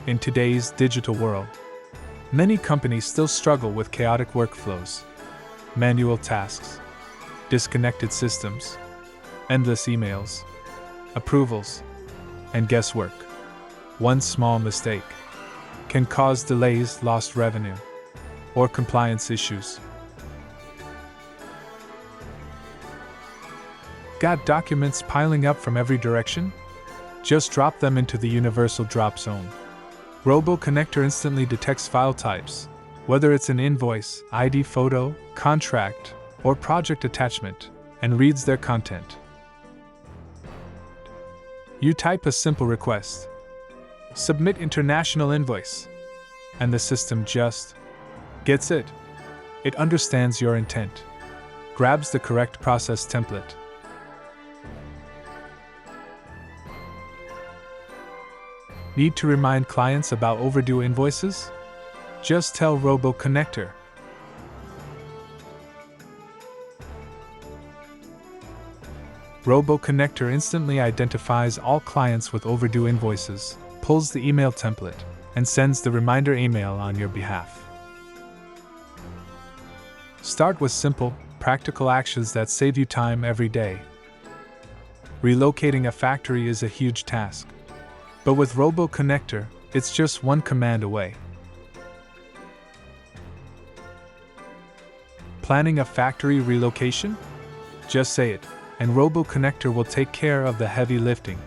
In today's digital world, many companies still struggle with chaotic workflows, manual tasks, disconnected systems, endless emails, approvals, and guesswork. One small mistake can cause delays, lost revenue, or compliance issues. Got documents piling up from every direction? Just drop them into the universal drop zone. Robo Connector instantly detects file types, whether it's an invoice, ID photo, contract, or project attachment, and reads their content. You type a simple request, submit international invoice, and the system just gets it. It understands your intent, grabs the correct process template. Need to remind clients about overdue invoices? Just tell Robo Connector. Robo Connector instantly identifies all clients with overdue invoices, pulls the email template, and sends the reminder email on your behalf. Start with simple, practical actions that save you time every day. Relocating a factory is a huge task, but with Robo Connector, it's just one command away. Planning a factory relocation? Just say it, and Robo Connector will take care of the heavy lifting.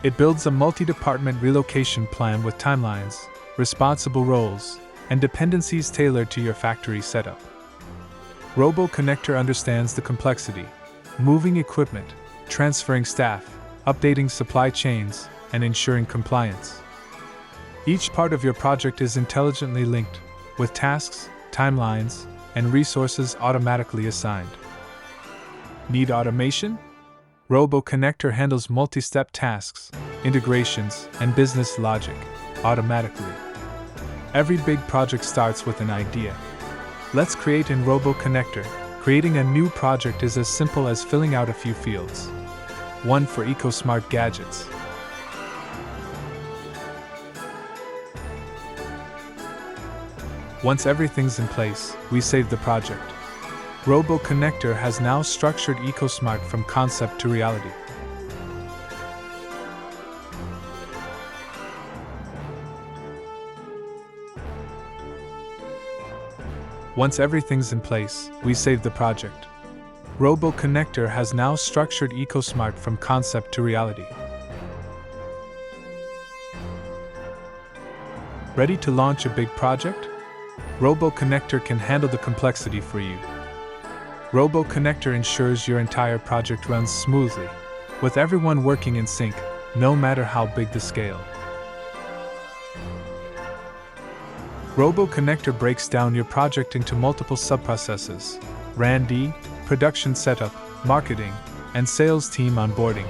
It builds a multi-department relocation plan with timelines, responsible roles, and dependencies tailored to your factory setup. Robo Connector understands the complexity: moving equipment, transferring staff, updating supply chains, and ensuring compliance. Each part of your project is intelligently linked, with tasks, timelines, and resources automatically assigned. Need automation? Robo Connector handles multi-step tasks, integrations, and business logic automatically. Every big project starts with an idea. Let's create in Robo Connector. Creating a new project is as simple as filling out a few fields. One for eco-smart gadgets. Once everything's in place, we save the project. Robo Connector has now structured eco-smart from concept to reality. Once everything's in place, we save the project. Robo Connector has now structured eco-smart from concept to reality. Ready to launch a big project? Robo Connector can handle the complexity for you. Robo Connector ensures your entire project runs smoothly, with everyone working in sync, no matter how big the scale. Robo Connector breaks down your project into multiple subprocesses: R&D, production setup, marketing, and sales team onboarding.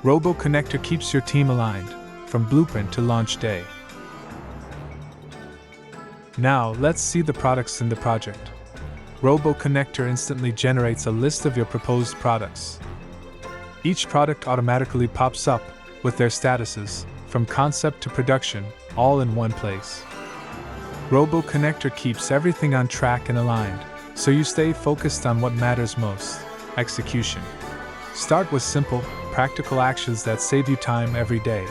Robo Connector keeps your team aligned, from blueprint to launch day. Now, let's see the products in the project. Robo Connector instantly generates a list of your proposed products. Each product automatically pops up, with their statuses, from concept to production, all in one place. Robo Connector keeps everything on track and aligned, so you stay focused on what matters most: execution. Start with simple, practical actions that save you time every day.